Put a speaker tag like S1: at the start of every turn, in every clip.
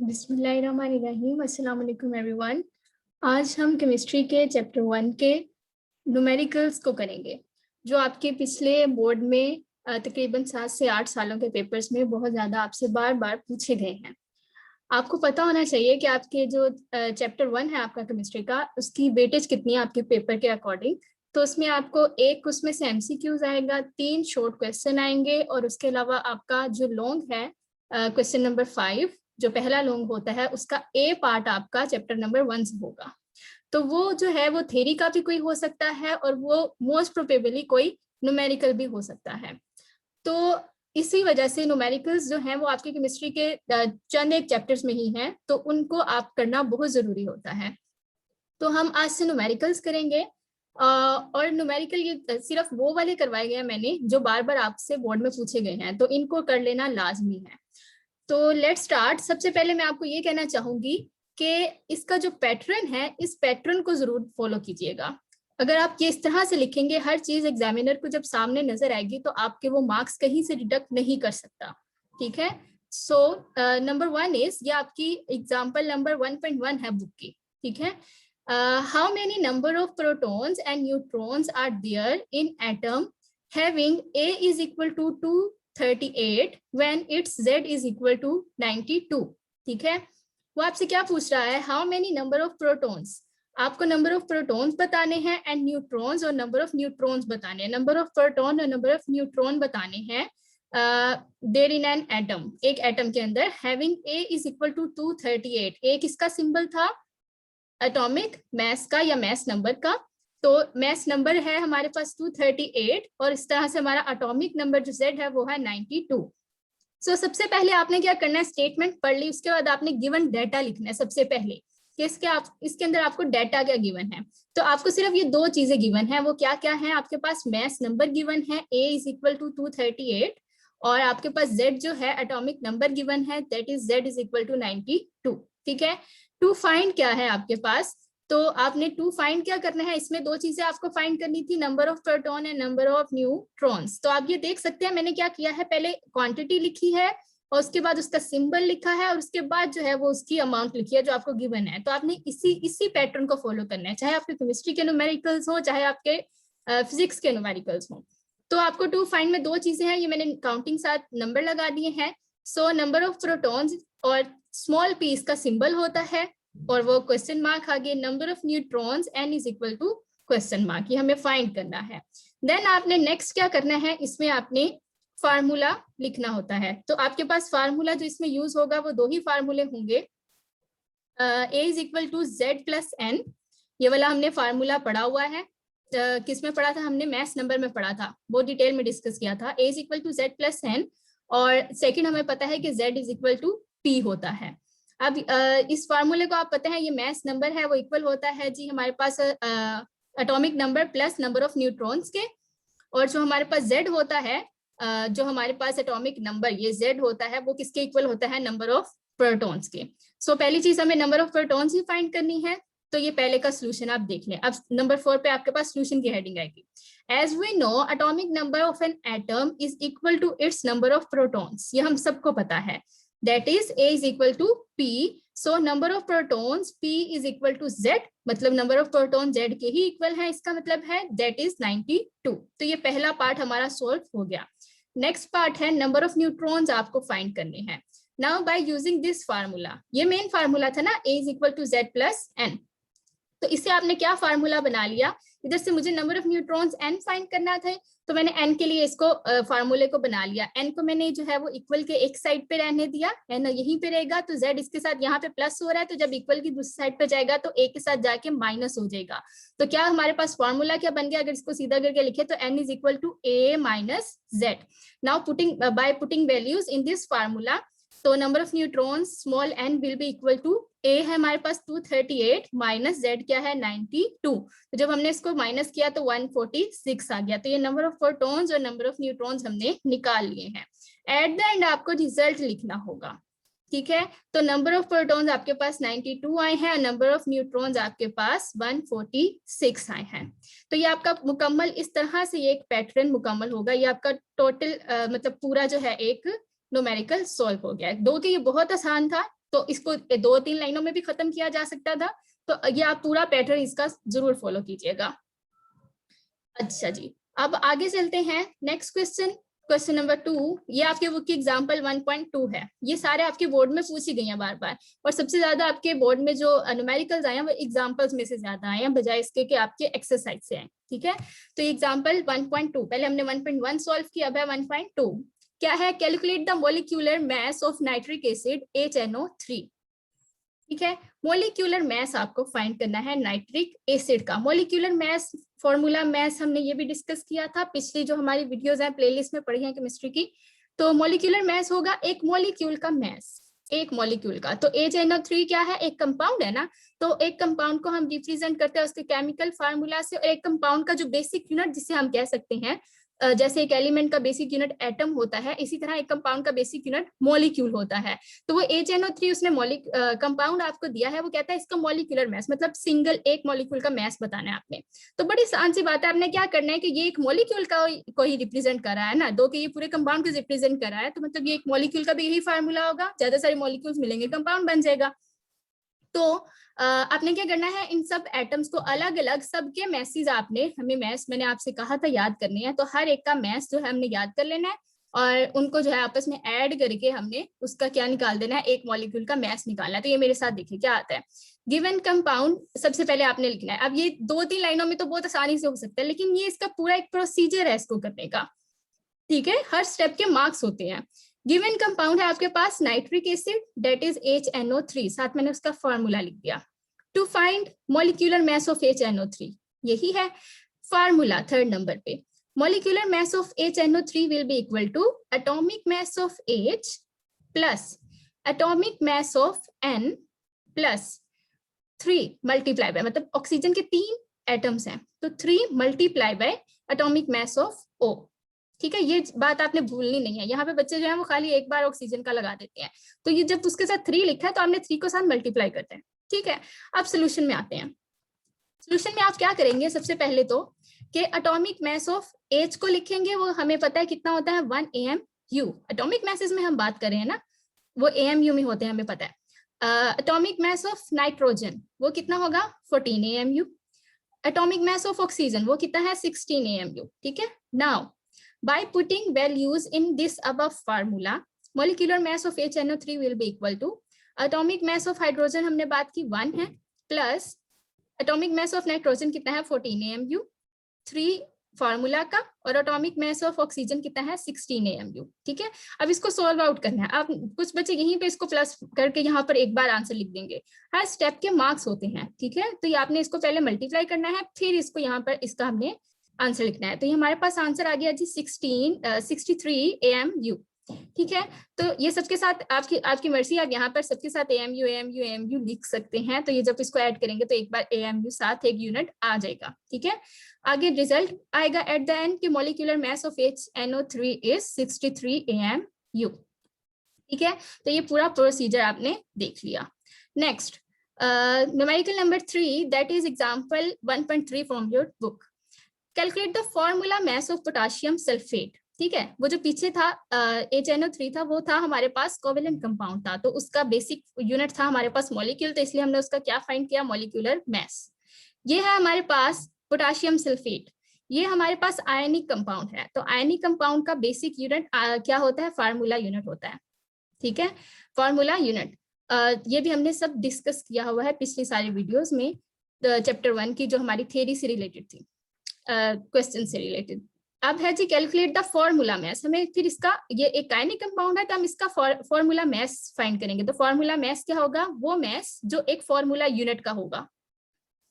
S1: बिस्मिल्लाहिर्रहमानिर्रहीम। अस्सलाम वालेकुम एवरीवन। आज हम केमिस्ट्री के चैप्टर 1 के न्यूमेरिकल्स को करेंगे, जो आपके पिछले बोर्ड में तकरीबन 7 से 8 सालों के पेपर्स में बहुत ज़्यादा आपसे बार बार पूछे गए हैं। आपको पता होना चाहिए कि आपके जो चैप्टर 1 है आपका केमिस्ट्री का, उसकी वेटेज कितनी है आपके पेपर के अकॉर्डिंग। तो उसमें आपको एक उसमें से एमसीक्यूज आएगा, 3 शॉर्ट क्वेश्चन आएंगे और उसके अलावा आपका जो लॉन्ग है क्वेश्चन नंबर 5 जो पहला लॉन्ग होता है उसका ए पार्ट आपका चैप्टर नंबर 1 से होगा। तो वो जो है वो थ्योरी का भी कोई हो सकता है और वो मोस्ट प्रोबेबली कोई न्यूमेरिकल भी हो सकता है। तो इसी वजह से न्यूमेरिकल्स जो हैं वो आपके केमिस्ट्री के चंद एक चैप्टर्स में ही हैं, तो उनको आप करना बहुत जरूरी होता है। तो हम आज से न्यूमेरिकल्स करेंगे और न्यूमेरिकल ये सिर्फ वो वाले करवाए गए हैं मैंने जो बार बार आपसे बोर्ड में पूछे गए हैं, तो इनको कर लेना लाजमी है। तो लेट्स स्टार्ट। सबसे पहले मैं आपको ये कहना चाहूंगी कि इसका जो पैटर्न है इस पैटर्न को जरूर फॉलो कीजिएगा। अगर आप ये इस तरह से लिखेंगे हर चीज एग्जामिनर को जब सामने नजर आएगी तो आपके वो मार्क्स कहीं से डिडक्ट नहीं कर सकता। ठीक है। सो नंबर 1 इज, ये आपकी एग्जाम्पल नंबर 1.1 है बुक की। ठीक है। How many number of protons and neutrons are there in atom having A is equal to 238 when its Z is equal to 92। ठीक है। वो आपसे क्या पूछ रहा है, how many number of protons, आपको नंबर ऑफ प्रोटॉन्स बताने हैं एंड न्यूट्रॉन्स और नंबर ऑफ न्यूट्रॉन्स बताने हैं। नंबर ऑफ प्रोटॉन और नंबर ऑफ न्यूट्रॉन बताने हैं देयर इन एन एटम, एक एटम के अंदर, having A is equal to 238। A किसका सिंबल था, एटॉमिक मास का या मास नंबर का। तो मास नंबर है हमारे पास 238 और इस तरह से हमारा एटॉमिक नंबर जो Z है वो है 92। सो सबसे पहले आपने क्या करना है, स्टेटमेंट पढ़ ली, उसके बाद आपने गिवन डाटा लिखना है सबसे पहले कि इसके अंदर आपको डाटा क्या गिवन है। तो आपको सिर्फ ये दो चीजें गिवन है, वो क्या क्या है, आपके पास मास नंबर गिवन है A is equal to 238 और आपके पास Z जो है एटॉमिक नंबर गिवन है, that is Z is equal to 92। ठीक है। टू फाइंड क्या है आपके पास, तो आपने टू फाइंड क्या करना है, इसमें दो चीजें आपको फाइंड करनी थी, number of proton and number of neutrons. तो आप ये देख सकते हैं मैंने क्या किया है, पहले क्वांटिटी लिखी है और उसके बाद उसका सिंबल लिखा है और उसके बाद जो है वो उसकी अमाउंट लिखी है जो आपको गिवन है। तो आपने इसी पैटर्न को फॉलो करना है, चाहे आपके केमिस्ट्री के न्यूमेरिकल्स हो चाहे आपके फिजिक्स के न्यूमेरिकल्स हो। तो आपको टू फाइंड में दो चीजें हैं, ये मैंने काउंटिंग साथ नंबर लगा दिए हैं। सो नंबर ऑफ प्रोटॉन्स और स्मॉल p इसका सिंबल होता है और वो क्वेश्चन मार्क आगे, number of neutrons n is equal to question mark, ये हमें फाइंड करना है। देन आपने नेक्स्ट क्या करना है, इसमें आपने फार्मूला लिखना होता है। तो आपके पास फार्मूला जो इसमें यूज होगा वो दो ही फार्मूले होंगे, A is equal to Z plus n, ये वाला हमने फार्मूला पढ़ा हुआ है। किस में पढ़ा था हमने, मैथ्स नंबर में पढ़ा था, बहुत डिटेल में डिस्कस किया था। A is equal to Z plus n और सेकेंड हमें पता है कि Z is equal to P होता है। अब इस फार्मूले को आप पता है ये मैथ्स नंबर है वो इक्वल होता है जी हमारे पास atomic number plus number of neutrons के, और जो हमारे पास Z होता है जो हमारे पास एटॉमिक नंबर ये Z होता है वो किसके इक्वल होता है, नंबर ऑफ प्रोटॉन्स के। सो पहली चीज हमें number of protons he find करनी है, तो ये पहले का सोल्यूशन आप देख लें। अब नंबर 4 पे आपके पास सोल्यूशन की हेडिंग आएगी, as we know atomic number of an atom is equal to its number of protons, ये हम सबको पता है, that is A is equal to P, so number of protons P is equal to Z, मतलब number of protons Z के ही equal है, इसका मतलब है that is 92। तो ये पहला पार्ट हमारा सॉल्व हो गया। नेक्स्ट पार्ट है नंबर ऑफ न्यूट्रॉन्स आपको फाइंड करने हैं। Now by using this formula, ये मेन फार्मूला था ना A is equal to Z plus N, तो इससे आपने क्या फार्मूला बना लिया, इधर से मुझे number of neutrons n find करना था तो मैंने n के लिए इसको फार्मूले को बना लिया। n को मैंने जो है वो इक्वल के एक साइड पे रहने दिया है ना, यहीं पे रहेगा, तो z इसके साथ यहाँ पे प्लस हो रहा है, तो जब इक्वल की दूसरी साइड पे जाएगा तो a के साथ जाके माइनस हो जाएगा। तो क्या हमारे पास फार्मूला क्या बन गया, अगर इसको सीधा करके लिखे तो n is equal to a minus z। Now by putting values in this formula, तो number of neutrons small n will be equal to A है हमारे पास 238 माइनस Z क्या है 92, तो जब हमने इसको माइनस किया तो 146 आ गया। तो ये नंबर ऑफ प्रोटॉन्स और नंबर ऑफ न्यूट्रॉन्स हमने निकाल लिए हैं। एट द एंड आपको रिजल्ट लिखना होगा। ठीक है। तो नंबर ऑफ प्रोटॉन्स आपके पास 92 आए हैं और नंबर ऑफ न्यूट्रॉन्स आपके पास 146 आए हैं। तो ये आपका मुकम्मल इस तरह से ये एक पैटर्न मुकम्मल होगा, ये आपका टोटल मतलब पूरा जो है एक न्यूमेरिकल सॉल्व हो गया है। दो के ये बहुत आसान था, तो इसको 2-3 लाइनों में भी खत्म किया जा सकता था। तो ये आप पूरा पैटर्न इसका जरूर फॉलो कीजिएगा। अच्छा जी, अब आगे चलते हैं। नेक्स्ट क्वेश्चन, क्वेश्चन नंबर 2, ये आपके बुक की एग्जांपल 1.2 है। ये सारे आपके बोर्ड में पूछी गई हैं बार बार, और सबसे ज्यादा आपके बोर्ड में जो न्यूमेरिकल्स आए हैं वो एग्जांपल्स में से ज्यादा आए हैं बजाय इसके कि आपके एक्सरसाइज से आए। ठीक है, तो ये एग्जांपल 1.2, पहले हमने 1.1 सॉल्व किया, अब है 1.2। क्या है? Calculate the molecular mass of nitric acid HNO3। ठीक है, मोलिक्यूलर मास आपको फाइंड करना है नाइट्रिक एसिड का। मोलिक्यूलर मास, फॉर्मूला मास हमने ये भी डिस्कस किया था, पिछली जो हमारी वीडियोस हैं प्लेलिस्ट में पढ़ी है केमिस्ट्री की। तो मोलिक्यूलर मास होगा एक मॉलिक्यूल का मास, एक मॉलिक्यूल का। तो HNO3 क्या है? एक कंपाउंड है ना, तो एक कंपाउंड को हम रिप्रेजेंट करते हैं उसके केमिकल फार्मूला से, और एक कंपाउंड का जो बेसिक यूनिट जिसे हम कह सकते हैं, जैसे एक एलिमेंट का बेसिक यूनिट एटम होता है, इसी तरह एक कंपाउंड का बेसिक यूनिट मॉलिक्यूल होता है। तो वो HNO3 उसने कंपाउंड आपको दिया है, वो कहता है इसका मॉलिक्यूलर मास, मतलब सिंगल एक मॉलिक्यूल का मास बताना है आपने। तो बड़ी आसान सी बात है, आपने क्या करना है कि ये एक मॉलिक्यूल का को ही रिप्रेजेंट कर रहा है ना, दो के ये पूरे कंपाउंड को रिप्रेजेंट कर रहा है, तो मतलब ये एक मॉलिक्यूल का भी यही फार्मूला होगा, ज्यादा सारे मॉलिक्यूल्स मिलेंगे कंपाउंड बन जाएगा। तो आपने क्या करना है, इन सब एटम्स को अलग अलग सबके मैसेज आपने, हमें मैस मैंने आपसे कहा था याद करनी है, तो हर एक का मैस जो है हमने याद कर लेना है, और उनको जो है आपस में ऐड करके हमने उसका क्या निकाल देना है, एक मॉलिक्यूल का मैस निकालना है। तो ये मेरे साथ देखिए क्या आता है। गिवन कंपाउंड सबसे पहले आपने लिखना है। अब ये 2-3 लाइनों में तो बहुत आसानी से हो सकता है, लेकिन ये इसका पूरा एक प्रोसीजर है इसको करने का। ठीक है, हर स्टेप के मार्क्स होते हैं। गिवन कंपाउंड है आपके पास nitric acid, that is HNO3, साथ मैंने उसका फॉर्मूला लिख दिया। To find molecular mass of HNO3, यही है फार्मूला 3rd नंबर पे। Molecular mass of HNO3 will be equal to atomic mass of H plus atomic mass of N plus 3 multiply by, मतलब oxygen के 3 atoms हैं, तो 3 multiply by atomic mass of O। ठीक है, ये बात आपने भूलनी नहीं है। यहाँ पे बच्चे जो है वो खाली एक बार ऑक्सीजन का लगा देते हैं, तो ये जब उसके साथ 3 लिखा है तो आपने 3 को साथ मल्टीप्लाई करते हैं। ठीक है, अब सोल्यूशन में आते हैं। सोल्यूशन में आप क्या करेंगे, सबसे पहले तो कि एटॉमिक मास ऑफ H को लिखेंगे, वो हमें पता है कितना होता है 1 AMU। एटॉमिक मासेस में हम बात कर रहे हैं ना, वो AMU में होते हैं हमें पता है। एटॉमिक मास ऑफ नाइट्रोजन वो कितना होगा 14 AMU। Atomic mass of oxygen वो कितना है 16 AMU। ठीक है, now by putting values in this above formula, molecular mass of HNO3 will be equal to atomic mass of hydrogen हमने बात की 1 है, plus atomic mass of nitrogen कितना है 14 AMU 3 फार्मूला का, और एटॉमिक मास ऑफ ऑक्सीजन कितना है 16 AMU। ठीक है, अब इसको सोल्व आउट करना है। आप कुछ बच्चे यहीं पे इसको प्लस करके यहाँ पर एक बार आंसर लिख देंगे, हर स्टेप के मार्क्स होते हैं। ठीक है, तो ये आपने इसको पहले मल्टीप्लाई करना है, फिर इसको यहाँ पर इसका हमने आंसर लिखना है। तो ये हमारे पास आंसर आ गया जी 63 AMU। ठीक है, तो ये सबके साथ आपकी मर्जी, आप यहाँ पर सबके साथ AMU लिख सकते हैं। तो ये जब इसको ऐड करेंगे तो एक बार AMU साथ एक यूनिट आ जाएगा। ठीक है, आगे रिजल्ट आएगा एट द एंड कि molecular mass of HNO3 is 63 AMU। ठीक है, तो ये पूरा प्रोसीजर आपने देख लिया। Next numerical number 3, that is example 1.3 from your book. Calculate the formula mass of potassium sulphate. ठीक है, वो जो पीछे था HNO3 था, वो था हमारे पास कोवेलेंट कंपाउंड था, तो उसका बेसिक यूनिट था हमारे पास मॉलिक्यूल, तो इसलिए हमने उसका क्या फाइंड किया मॉलिक्यूलर मास। ये है हमारे पास पोटाशियम सल्फेट, ये हमारे पास आयनिक कंपाउंड है। तो आयनिक कंपाउंड का बेसिक यूनिट क्या होता है, फार्मूला यूनिट होता है। ठीक है, फार्मूला यूनिट ये भी हमने सब डिस्कस किया हुआ है पिछली सारी वीडियोस में, चैप्टर 1 की जो हमारी थ्योरी से रिलेटेड थी, क्वेश्चन से रिलेटेड। अब है जी कैलकुलेट द फॉर्मूला मास। हमें फिर इसका, ये एक आयनिक कंपाउंड है तो हम इसका फॉर्मूला मास फाइंड करेंगे। तो फॉर्मूला मास क्या होगा, वो मास जो एक फॉर्मूला यूनिट का होगा।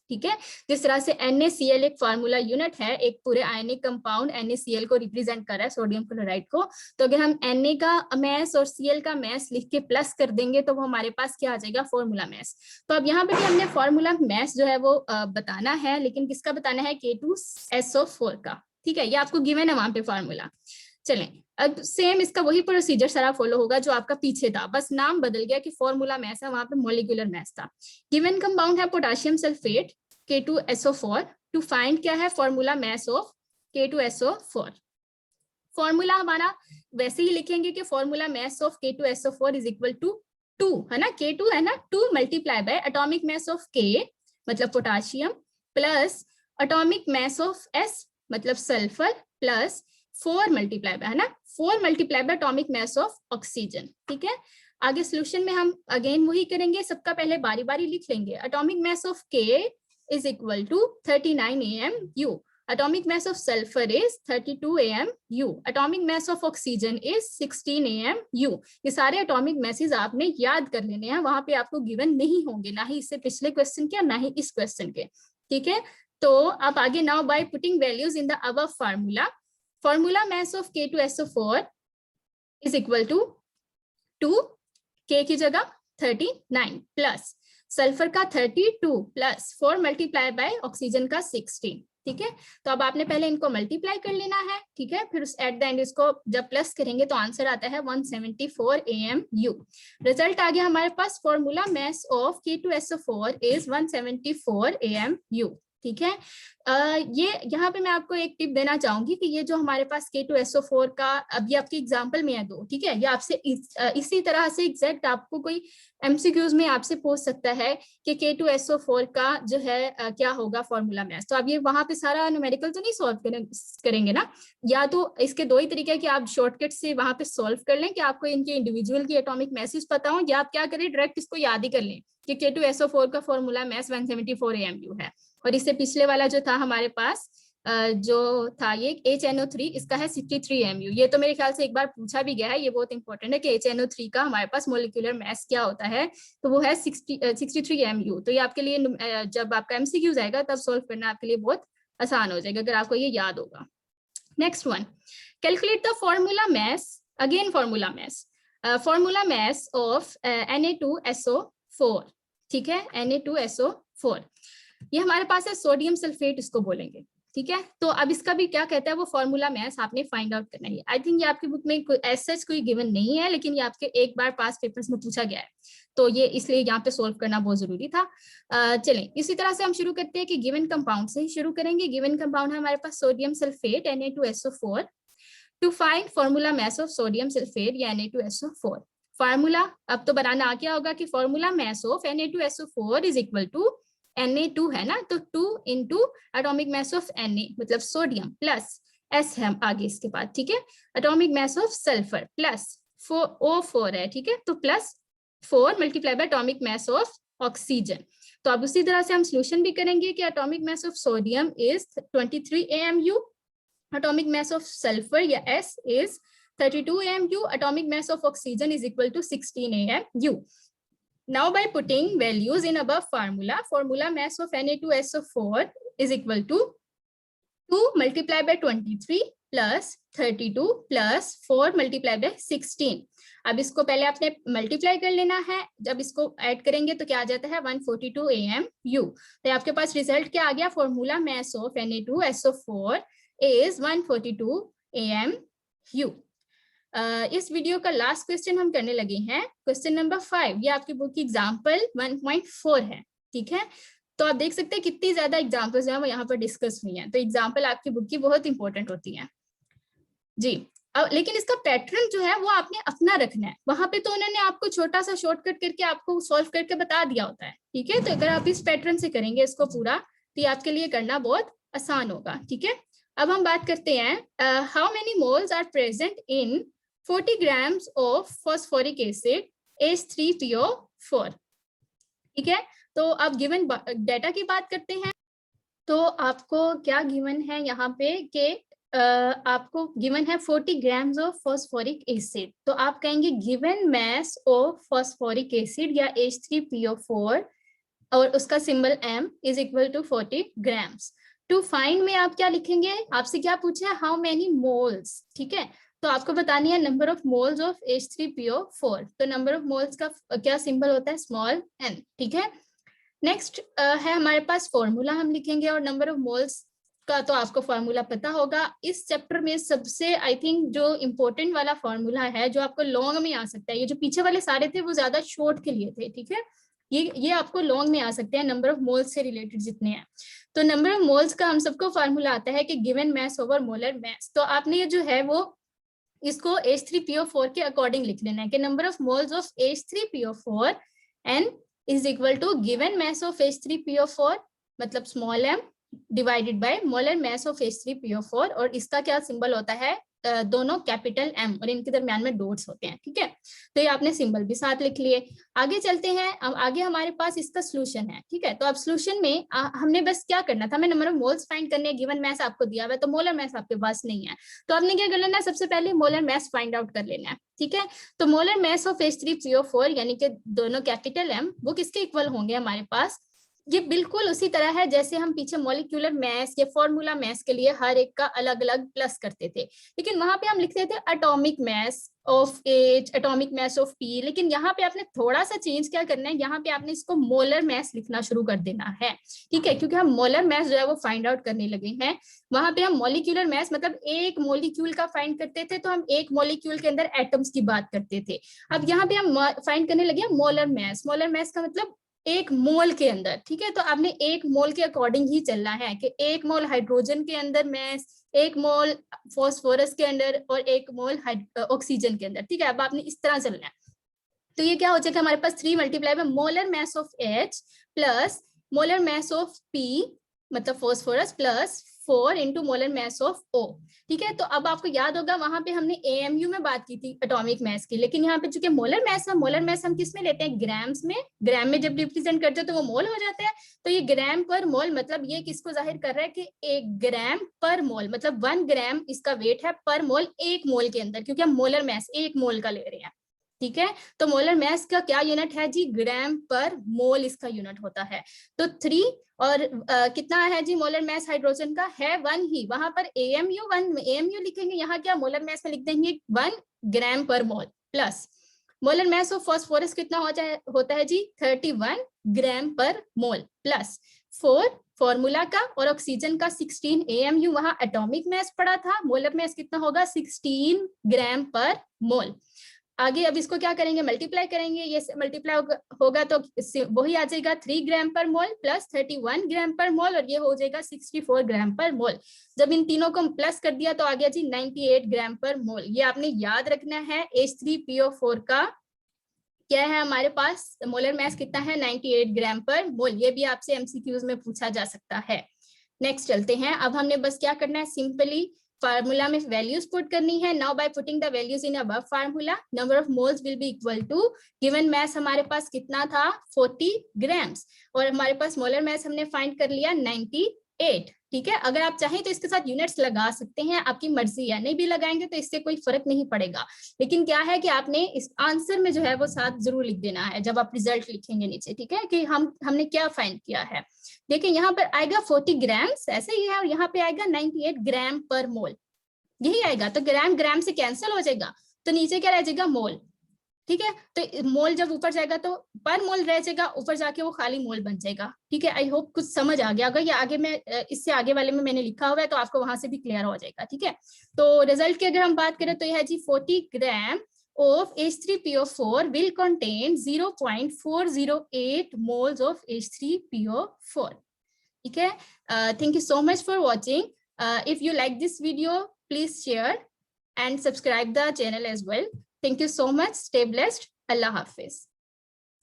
S1: ठीक है, जिस तरह से NaCl एक फार्मूला यूनिट है, एक पूरे आयनिक कंपाउंड NaCl को रिप्रेजेंट कर रहा है, सोडियम क्लोराइड को, तो अगर हम Na का मास और Cl का मास लिख के प्लस कर देंगे तो वो हमारे पास क्या आ जाएगा फॉर्मूला मास। तो अब यहाँ पे भी हमने फॉर्मूला मास जो है वो बताना है, लेकिन किसका बताना है K2SO4 का। ठीक है, ये आपको गिवन है वहां पे फॉर्मूला। चलें, अब सेम इसका वही प्रोसीजर सारा फॉलो होगा जो आपका पीछे था, बस नाम बदल गया कि फॉर्मूला मास है, वहां पे मॉलिक्यूलर मास था। गिवन कंपाउंड है potassium sulphate K2SO4, to find क्या है formula mass of K2SO4। Formula हमारा वैसे ही लिखेंगे कि formula mass of K2SO4 is equal to 2 है ना, K2 है ना, 2 multiply by atomic mass of K मतलब potassium plus atomic mass of S मतलब सल्फर प्लस 4 मल्टीप्लाई बाय है ना, 4 multiply by atomic mass of oxygen. ठीक है, आगे सोल्यूशन में हम अगेन वही करेंगे, सबका पहले बारी बारी लिख लेंगे। Atomic mass of K is equal to 39 AMU, atomic mass of sulfur is 32 AMU, atomic mass of oxygen is 16 AMU। ये सारे atomic masses आपने याद कर लेने हैं, वहां पे आपको गिवन नहीं होंगे, ना ही इससे पिछले क्वेश्चन के ना ही इस क्वेश्चन के। ठीक है, तो आप आगे now by putting values in the above formula, formula mass of K2SO4 is equal to 2, K की जगह 39 प्लस सल्फर का 32 प्लस 4 मल्टीप्लाई बाय ऑक्सीजन का 16। ठीक है, तो अब आपने पहले इनको मल्टीप्लाई कर लेना है। ठीक है, फिर एट द एंड इसको जब प्लस करेंगे तो आंसर आता है 174 AMU। रिजल्ट आ गया हमारे पास, formula mass of K2SO4 is 174 AMU। ठीक है, ये यहाँ पे मैं आपको एक टिप देना चाहूंगी कि ये जो हमारे पास K2SO4 का अभी आपके एग्जाम्पल में है दो, ठीक है, ये आपसे इसी तरह से एग्जैक्ट आपको कोई MCQs में आपसे पूछ सकता है कि K2SO4 का जो है क्या होगा फॉर्मूला मास। तो अब ये वहां पे सारा न्यूमेरिकल तो नहीं सॉल्व करेंगे ना, या तो इसके दो ही तरीके है कि आप शॉर्टकट से वहां पे सॉल्व कर लें कि आपको इनके इंडिविजुअल की एटॉमिक मासेस पता हो, या आप क्या करें डायरेक्ट इसको याद ही कर लें कि K2SO4 का फॉर्मूला मास 174 AMU है। और इससे पिछले वाला जो था हमारे पास जो था ये HNO3, इसका है 63 AMU। ये तो मेरे ख्याल से एक बार पूछा भी गया है, ये बहुत इंपॉर्टेंट है कि HNO3 का हमारे पास मोलिकुलर मास क्या होता है, तो वो है 63 AMU। तो ये आपके लिए जब आपका MCQ आएगा तब सोल्व करना आपके लिए बहुत आसान हो जाएगा अगर आपको ये याद होगा। Next one, calculate the formula mass, again formula mass, formula mass of Na2SO4। ठीक है, Na2SO4 ये हमारे पास है सोडियम सल्फेट इसको बोलेंगे। ठीक है, तो अब इसका भी क्या कहता है वो फॉर्मूला मास आपने फाइंड आउट करना है। आई थिंक ये आपकी बुक में एज सच कोई गिवन नहीं है, लेकिन ये आपके एक बार पास पेपर्स में पूछा गया है, तो ये इसलिए यहाँ पे सोल्व करना बहुत जरूरी था। चलें इसी तरह से हम शुरू करते हैं कि गिवन कंपाउंड से ही शुरू करेंगे। गिवन कंपाउंड है हमारे पास sodium sulphate Na2SO4। To find formula mass of sodium sulphate या Na2SO4, फार्मूला अब तो बनाना आ गया होगा कि formula mass of Na2SO4 is equal to Na2 है ना, तो 2 into atomic mass of Na मतलब सोडियम प्लस S है आगे इसके बाद। ठीक है, atomic mass of sulphur plus O4 है। ठीक है, तो plus 4 multiply by atomic mass of oxygen. तो अब उसी तरह से हम सोल्यूशन भी करेंगे कि atomic mass of sodium is 23 AMU, atomic mass of sulphur या S is 32 AMU, atomic mass of oxygen is equal to 16 AMU। Now by putting values in above formula, formula mass of Na2SO4 is equal to 2 multiplied by 23 plus 32 plus 4 multiplied by 16। अब इसको पहले आपने multiply कर लेना है, जब इसको add करेंगे तो क्या आ जाता है 142 AMU। तो आपके पास रिजल्ट क्या आ गया, formula mass of Na2SO4 is 142 AMU। इस वीडियो का लास्ट क्वेश्चन हम करने लगे हैं, क्वेश्चन नंबर 5। ये आपकी बुक की एग्जाम्पल 1.4 है। ठीक है, तो आप देख सकते हैं कितनी ज्यादा एग्जाम्पल्स हैं वो यहाँ पर डिस्कस हुई हैं, तो एग्जाम्पल आपकी बुक की बहुत इंपॉर्टेंट होती है जी। अब लेकिन इसका पैटर्न जो है वो आपने अपना रखना है, वहां पे तो उन्होंने आपको छोटा सा शॉर्टकट करके आपको सॉल्व करके बता दिया होता है। ठीक है, तो अगर आप इस पैटर्न से करेंगे इसको पूरा तो ये आपके लिए करना बहुत आसान होगा। ठीक है, अब हम बात करते हैं how many moles are present in 40 grams of phosphoric acid H3PO4। ठीक है, तो अब गिवन डेटा की बात करते हैं। तो आपको क्या गिवन है यहाँ पे कि आपको गिवन है 40 grams of phosphoric acid, तो आप कहेंगे given mass of phosphoric acid या H3PO4 और उसका symbol M is equal to 40 grams। To find में आप क्या लिखेंगे, आपसे क्या पूछा है हाउ मेनी मोल्स। ठीक है, तो आपको बतानी है number of moles of H3PO4, तो नंबर ऑफ मोल्स का क्या सिंबल होता है, स्मॉल n। ठीक है, नेक्स्ट है हमारे पास फॉर्मूला हम लिखेंगे, और नंबर ऑफ मोल्स का तो आपको फॉर्मूला पता होगा। इस चैप्टर में सबसे आई थिंक जो इम्पोर्टेंट वाला फॉर्मूला है जो आपको लॉन्ग में आ सकता है, ये जो पीछे वाले सारे थे वो ज्यादा शॉर्ट के लिए थे। ठीक है, ये आपको लॉन्ग में आ सकते हैं, नंबर ऑफ मोल्स से रिलेटेड जितने हैं। तो नंबर ऑफ मोल्स का हम सबको फॉर्मूला आता है कि given mass over molar mass. तो आपने ये जो है वो इसको H3PO4 के अकॉर्डिंग लिख लेना है कि number of moles of H3PO4 n is equal to given mass of H3PO4 मतलब small m divided by molar mass of H3PO4 और इसका क्या सिंबल होता है दोनों कैपिटल M और इनके दरमियान में डॉट्स होते हैं। ठीक है, तो ये आपने सिंबल भी साथ लिख लिए। आगे चलते हैं, अब आगे हमारे पास इसका सॉल्यूशन है। ठीक है, तो अब सॉल्यूशन में हमने बस क्या करना था, हमें नंबर ऑफ मोल्स फाइंड करने, गिवन मास आपको दिया हुआ है तो मोलर मास आपके पास नहीं है, तो आपने क्या कर लेना है, सबसे पहले मोलर मास फाइंड आउट कर लेना है। ठीक है, तो मोलर मास ऑफ H3PO4 यानी कि दोनों कैपिटल M वो किसके इक्वल होंगे हमारे पास, ये बिल्कुल उसी तरह है जैसे हम पीछे मॉलिक्यूलर मास या फॉर्मूला मास के लिए हर एक का अलग अलग प्लस करते थे, लेकिन वहां पे हम लिखते थे atomic mass of H, atomic mass of P, लेकिन यहाँ पे आपने थोड़ा सा चेंज क्या करना है, यहाँ पे आपने इसको मोलर मास लिखना शुरू कर देना है। ठीक है, क्योंकि हम मोलर मास जो है वो फाइंड आउट करने लगे हैं। वहां पे हम मॉलिक्यूलर मास मतलब एक मॉलिक्यूल का फाइंड करते थे, तो हम एक मॉलिक्यूल के अंदर एटम्स की बात करते थे। अब यहाँ पे हम फाइंड करने लगे मोलर मास। मोलर मास का मतलब एक मोल के अंदर। ठीक है, तो आपने एक मोल के अकॉर्डिंग ही चलना है कि एक मोल हाइड्रोजन के अंदर मास, एक मोल फॉस्फोरस के अंदर और एक मोल ऑक्सीजन के अंदर। ठीक है, अब आपने इस तरह चलना है। तो ये क्या हो जाएगा हमारे पास 3 multiply bye molar mass of H plus molar mass of P मतलब phosphorus plus 4 into molar mass of O। ठीक है, तो अब आपको याद होगा वहां पे हमने AMU में बात की थी एटॉमिक मास की, लेकिन यहाँ पे चूंकि मोलर मास है, मोलर मास हम किस में लेते हैं, ग्राम्स में। ग्राम में जब रिप्रेजेंट करते हैं तो वो मोल हो जाता है, तो ये ग्राम पर मोल मतलब ये किसको जाहिर कर रहा है कि 1 ग्राम पर मोल मतलब 1 ग्राम इसका वेट है पर मोल एक मोल के अंदर, क्योंकि हम मोलर मास एक मोल का ले रहे हैं। ठीक है, तो मोलर मास का क्या यूनिट है जी, ग्राम पर मोल इसका यूनिट होता है। तो 3 और कितना है जी मोलर मास हाइड्रोजन का है 1 ही, वहां पर AMU 1 AMU लिखेंगे, यहाँ क्या मोलर मास में लिख देंगे 1 ग्राम पर mole plus molar mass of phosphorus कितना होता है जी 31 ग्राम पर मोल प्लस 4 फॉर्मूला का और ऑक्सीजन का 16 AMU, वहां एटॉमिक मास पड़ा था, मोलर मास कितना होगा 16 ग्राम पर मोल। आगे अब इसको क्या करेंगे, मल्टीप्लाई करेंगे, ये मल्टीप्लाई होगा तो वही आ जाएगा 3 ग्राम पर मोल प्लस 31 ग्राम पर मोल और ये हो जाएगा 64 ग्राम पर मोल। जब इन तीनों को प्लस कर दिया तो आ गया जी 98 ग्राम पर मोल। ये आपने याद रखना है। H3PO4 का क्या है हमारे पास, मोलर मास कितना है 98 ग्राम पर मोल। ये भी आपसे MCQs में पूछा जा सकता है। नेक्स्ट चलते हैं, अब हमने बस क्या करना है, सिंपली फार्मूला में वैल्यूज पुट करनी है। Now by putting the values in above formula number of moles will be equal to given mass हमारे पास कितना था 40 ग्राम्स और हमारे पास मोलर मास हमने फाइंड कर लिया 98। ठीक है, अगर आप चाहें तो इसके साथ यूनिट्स लगा सकते हैं, आपकी मर्जी है, नहीं भी लगाएंगे तो इससे कोई फर्क नहीं पड़ेगा, लेकिन क्या है कि आपने इस आंसर में जो है वो साथ जरूर लिख देना है जब आप रिजल्ट लिखेंगे नीचे। ठीक है, कि हमने क्या फाइंड किया है। देखिए यहाँ पर आएगा 40 ग्राम्स ऐसे ही है और यहाँ पे आएगा 98 ग्राम पर मोल, यही आएगा। तो ग्राम ग्राम से कैंसिल हो जाएगा तो नीचे क्या रह जाएगा मोल। ठीक है, तो मोल जब ऊपर जाएगा तो पर मोल रह जाएगा, ऊपर जाके वो खाली मोल बन जाएगा। ठीक है, आई होप कुछ समझ आ गया। अगर ये आगे में इससे आगे वाले में मैंने लिखा हुआ है तो आपको वहां से भी क्लियर हो जाएगा। ठीक है, तो रिजल्ट की अगर हम बात करें तो यह है जी 40 ग्राम of H3PO4 will contain 0.408 moles of H3PO4. ठीक है, thank you so much for watching. If you like this video, please share and subscribe the channel as well. Thank you so much. Stay blessed. Allah Hafiz.